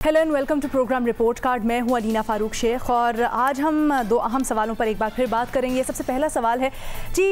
Hello and welcome to programme report card. मैं हूं अलीना फारूक शेख और आज हम दो अहम सवालों पर एक बार फिर बात करेंगे। सबसे पहला सवाल है जी,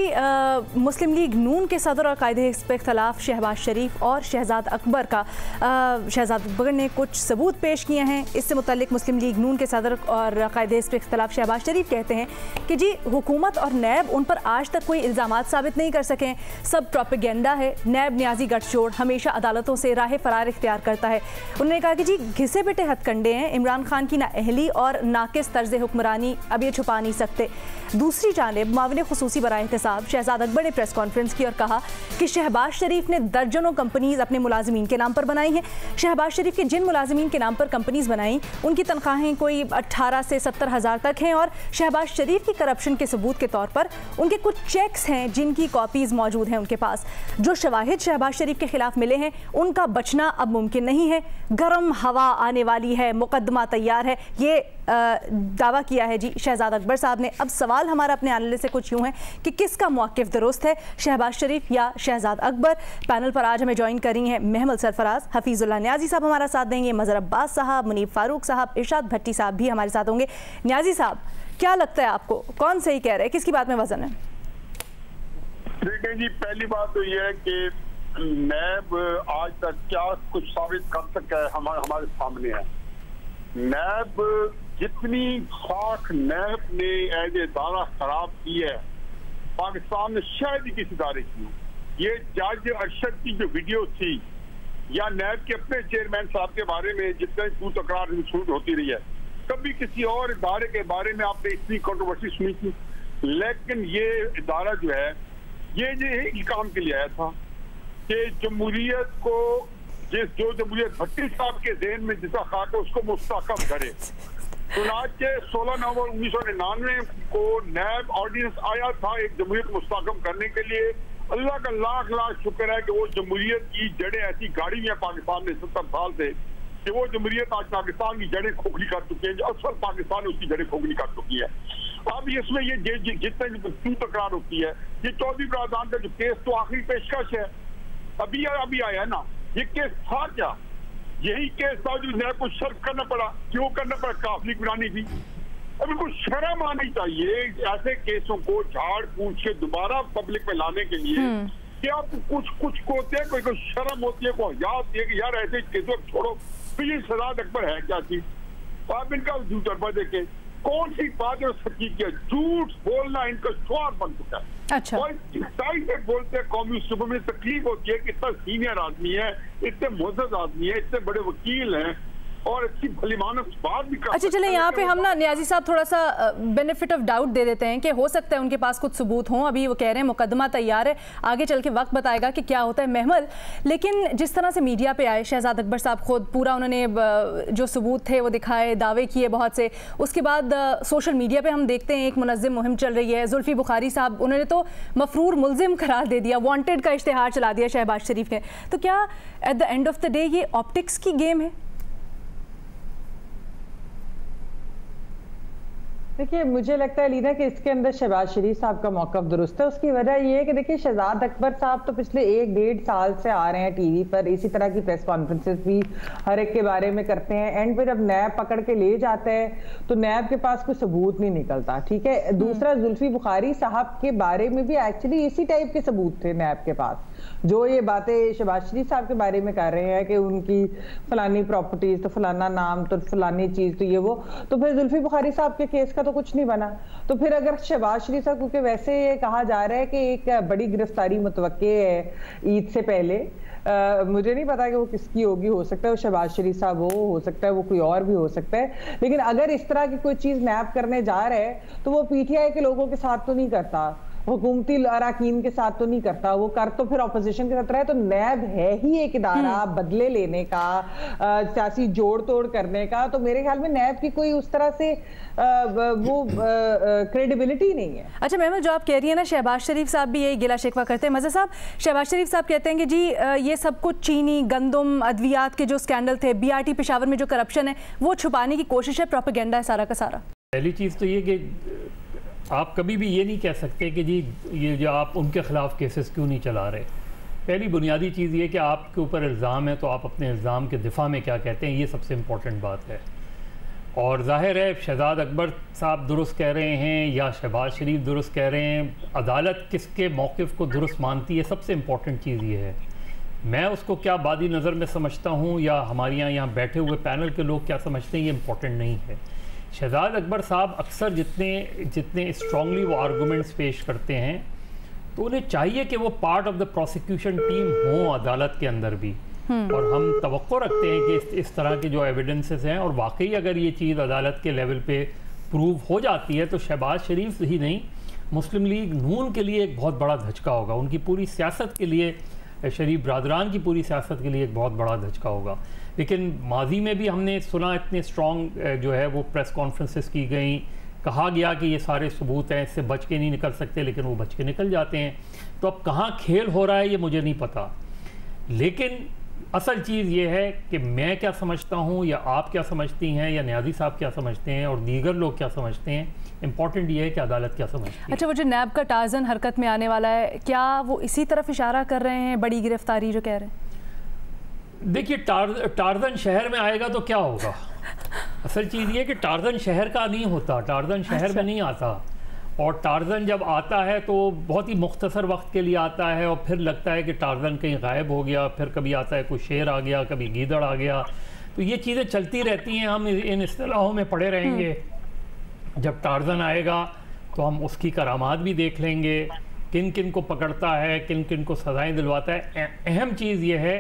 मुस्लिम लीग नून के सदर और कायदे-ए-हिज़्ब के ख़िलाफ़ शहबाज शरीफ और शहजाद अकबर का शहजाद अकबर ने कुछ सबूत पेश किए हैं। इससे मुतल्लिक मुस्लिम लीग नून के सदर और कायदे-ए-हिज़्ब के ख़िलाफ़ शहबाज शरीफ कहते हैं कि जी हुकूमत और नैब उन पर आज तक कोई इल्ज़ामात साबित नहीं कर सकें, सब प्रोपेगेंडा है। नैब न्याजी गठजोड़ हमेशा अदालतों से राह फरार इख्तियार करता है। उन्होंने कहा कि जी घिसे बेटे हथकंडे हैं, इमरान खान की नाअहली और नाकिस तर्ज हुक्मरानी अब ये छुपा नहीं सकते। दूसरी जानिब माविन खुसूसी बराए एहतसाब शहजाद अकबर ने प्रेस कॉन्फ्रेंस की और कहा कि शहबाज शरीफ ने दर्जनों कंपनीज अपने मुलाजिमीन के नाम पर बनाई हैं। शहबाज शरीफ के जिन मुलाजिमीन के नाम पर कंपनीज बनाई उनकी तनख्वाहें कोई 18 से 70 हज़ार तक हैं और शहबाज शरीफ की करप्शन के सबूत के तौर पर उनके कुछ चेक्स हैं जिनकी कॉपीज़ मौजूद हैं उनके पास। जो शवाहिद शहबाज शरीफ के खिलाफ मिले हैं उनका बचना अब मुमकिन नहीं है। गर्म हवा आने वाली है, मुकदमा तैयार है, ये दावा किया है जी शहजाद अकबर साहब ने। अब सवाल हमारा अपने एनालिस्ट से कुछ यूँ है कि किसका मौक़िफ़ दुरुस्त है, शहबाज शरीफ या शहजाद अकबर। पैनल पर आज हमें ज्वाइन कर रही हैं महमल सरफराज, हफीजुल्लाह न्याजी साहब हमारा साथ देंगे, मज़हर अब्बास साहब, मुनीब फारूक साहब, इरशाद भट्टी साहब भी हमारे साथ होंगे। न्याजी साहब, क्या लगता है आपको, कौन सही कह रहे हैं, किसकी बात में वजन है? देखिए जी, पहली बात तो यह है कि नैब आज तक क्या कुछ साबित कर सका है हमारे सामने है। नैब जितनी खाक नैब ने एज इदारा खराब की है पाकिस्तान में शायद ही किसी इदारे की हो। ये जज अरशद की जो वीडियो थी या नैब के अपने चेयरमैन साहब के बारे में जितने तू तकरार होती रही है, कभी किसी और इदारे के बारे में आपने इतनी कंट्रोवर्सी सुनी थी। लेकिन ये इदारा जो है ये यही काम के लिए आया था कि जमहूरियत को जो जमहूरियत भट्टी साहब के ज़हन में जिसका खाक है उसको मुस्तहकम करे। चुनांचे 16 नवंबर 1999 को नैब ऑर्डिनेंस आया था एक जमहूरियत मुस्तहकम करने के लिए। अल्लाह का लाख लाख शुक्र है कि वो जमहूरियत की जड़ें ऐसी गाड़ी में पाकिस्तान में 70 साल से कि वो जमहूरियत आज पाकिस्तान की जड़ें खोखली कर चुकी है, जो असल पाकिस्तान उसकी जड़ें खोखली कर चुकी है। अब इसमें ये जितने क्यों तकरार होती है, ये चौधरी बरादरान का जो केस तो आखिरी पेशकश है, अभी आया है ना। ये केस था क्या? यही केस था जो नैब को शर्फ करना पड़ा। क्यों करना पड़ा? काफिली बनानी थी। अब इनको शर्म आनी चाहिए ऐसे केसों को झाड़ पूछ के दोबारा पब्लिक में लाने के लिए। कि आपको कुछ को होते हैं, कोई शर्म होती है, कोई याद है कि यार ऐसे केसों छोड़ो। तो ये शहजाद अकबर है क्या चीज? आप इनका तजर्बा देखें, कौन सी बात है सच्ची की? झूठ बोलना इनका शुआर बन चुका है। अच्छा। और सच्चाई से बोलते हैं कौमी सुबह में तकलीफ होती है कि इतना सीनियर आदमी है, इतने मुअज़्ज़ज़ आदमी है, इतने बड़े वकील हैं और अच्छी भलीमानस बात भी कर। अच्छा चले, यहाँ पे हम ना न्याजी साहब थोड़ा सा बेनिफिट ऑफ डाउट दे देते हैं कि हो सकता है उनके पास कुछ सबूत हों। अभी वो कह रहे हैं मुकदमा तैयार है, आगे चल के वक्त बताएगा कि क्या होता है महमल। लेकिन जिस तरह से मीडिया पे आए शहजाद अकबर साहब खुद पूरा उन्होंने जो सबूत थे वो दिखाए, दावे किए बहुत से। उसके बाद सोशल मीडिया पर हम देखते हैं एक मुनज़्ज़म मुहिम चल रही है। जुल्फ़ी बुखारी साहब उन्होंने तो मफरूर मुल्ज़िम करार दे दिया, वांटेड का इश्तिहार चला दिया शहबाज शरीफ ने। तो क्या at the end of the day ये ऑप्टिक्स की गेम है? देखिए, मुझे लगता है लीना कि इसके अंदर शहबाज शरीफ साहब का मौक़िफ़ दुरुस्त है। उसकी वजह ये है कि देखिए शहजाद अकबर साहब तो पिछले 1-1.5 साल से आ रहे हैं टीवी पर, इसी तरह की प्रेस कॉन्फ्रेंसेस भी हर एक के बारे में करते हैं। एंड पे जब नैब पकड़ के ले जाते हैं तो नैब के पास कोई सबूत नहीं निकलता, ठीक है। दूसरा, जुल्फ़ी बुखारी साहब के बारे में भी एक्चुअली इसी टाइप के सबूत थे नैब के पास, जो ये बातें शहबाज शरीफ साहब के बारे में कर रहे हैं कि उनकी फलानी प्रॉपर्टीज, तो फलाना नाम, तो फलानी चीज, तो ये वो। तो फिर जुल्फ़ी बुखारी साहब के केस का तो कुछ नहीं बना। तो फिर अगर शहबाज शरीफ साहब, क्योंकि वैसे ये कहा जा रहा है कि एक बड़ी गिरफ्तारी मुतवक्के है ईद से पहले, मुझे नहीं पता कि वो किसकी होगी। हो सकता है वो शहबाज शरीफ साहब हो सकता है वो कोई और भी हो सकता है। लेकिन अगर इस तरह की कोई चीज नैब करने जा रहे हैं तो वो पीटीआई के लोगों के साथ तो नहीं करता, हुकूमती अराकीन के साथ तो नहीं करता, वो कर तो फिर ऑपोजिशन के साथ रहा है। तो नैब है ही एक इदारा बदले लेने का, सियासी जोड़ तोड़ करने का। तो मेरे ख्याल में नैब की कोई उस तरह से वो क्रेडिबिलिटी नहीं है। अच्छा महमूद, जो आप कह रही है ना, शहबाज शरीफ साहब भी यही गिला शिकवा करते हैं। मज़हर साहब, शहबाज शरीफ साहब कहते हैं कि जी ये सब कुछ चीनी, गंदम, अद्वियात के जो स्कैंडल थे, BRT पेशावर में जो करप्शन है वो छुपाने की कोशिश है, प्रोपेगेंडा है सारा का सारा। पहली चीज़ तो ये कि आप कभी भी ये नहीं कह सकते कि जी ये जो आप उनके खिलाफ केसेस क्यों नहीं चला रहे। पहली बुनियादी चीज़ ये कि आपके ऊपर इल्ज़ाम है तो आप अपने इल्ज़ाम के दिफा में क्या कहते हैं, ये सबसे इम्पोर्टेंट बात है। और ज़ाहिर है शहजाद अकबर साहब दुरुस्त कह रहे हैं या शहबाज शरीफ दुरुस्त कह रहे हैं, अदालत किसके मौक़िफ़ को दुरुस्त मानती है, सबसे इम्पोर्टेंट चीज़ ये है। मैं उसको क्या बादी नज़र में समझता हूँ या हमारे यहाँ बैठे हुए पैनल के लोग क्या समझते हैं, ये इम्पोर्टेंट नहीं है। शहजाद अकबर साहब अक्सर जितने स्ट्रांगली वो आर्गूमेंट्स पेश करते हैं तो उन्हें चाहिए कि वो part of the prosecution team हो अदालत के अंदर भी, और हम तवक्को रखते हैं कि इस तरह के जो एविडेंसेस हैं और वाकई अगर ये चीज़ अदालत के लेवल पे प्रूव हो जाती है तो शहबाज शरीफ ही नहीं, मुस्लिम लीग नून के लिए एक बहुत बड़ा धचका होगा, उनकी पूरी सियासत के लिए, शरीफ बरदरान की पूरी सियासत के लिए एक बहुत बड़ा धचका होगा। लेकिन माजी में भी हमने सुना इतने स्ट्रॉन्ग जो है वो प्रेस कॉन्फ्रेंसेस की गई, कहा गया कि ये सारे सबूत हैं, इससे बच के नहीं निकल सकते, लेकिन वो बच के निकल जाते हैं। तो अब कहाँ खेल हो रहा है ये मुझे नहीं पता, लेकिन असल चीज़ ये है कि मैं क्या समझता हूँ या आप क्या समझती हैं या न्याजी साहब क्या समझते हैं और दीगर लोग क्या समझते हैं, इम्पॉर्टेंट ये है कि अदालत क्या समझती है। अच्छा, वो जो नैब का टार्जन हरकत में आने वाला है, क्या वो इसी तरफ इशारा कर रहे हैं, बड़ी गिरफ्तारी जो कह रहे हैं? देखिए टार्जन शहर में आएगा तो क्या होगा, असल चीज़ ये कि टार्जन शहर का नहीं होता, टार्जन शहर में नहीं आता, और टार्जन जब आता है तो बहुत ही मुख्तसर वक्त के लिए आता है और फिर लगता है कि टार्जन कहीं गायब हो गया, फिर कभी आता है कोई शेर आ गया, कभी गीदड़ आ गया, तो ये चीज़ें चलती रहती हैं। हम इन इस्तिलाहों में पड़े रहेंगे, जब टार्जन आएगा तो हम उसकी करामात भी देख लेंगे, किन किन को पकड़ता है, किन किन को सज़ाएँ दिलवाता है। अहम चीज़ ये है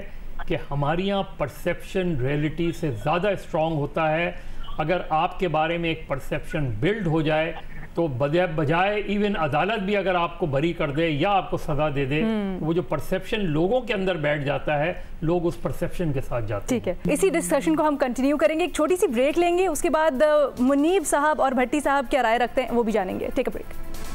कि हमारे यहाँ परसेप्शन रियलिटी से ज़्यादा स्ट्रॉन्ग होता है। अगर आपके बारे में एक परसेप्शन बिल्ड हो जाए तो बजाय इवन अदालत भी अगर आपको बरी कर दे या आपको सज़ा दे दे, वो जो परसेप्शन लोगों के अंदर बैठ जाता है, लोग उस परसेप्शन के साथ जाते हैं। ठीक है, इसी डिस्कशन को हम कंटिन्यू करेंगे, एक छोटी सी ब्रेक लेंगे, उसके बाद मुनीब साहब और भट्टी साहब क्या राय रखते हैं वो भी जानेंगे। Take a break.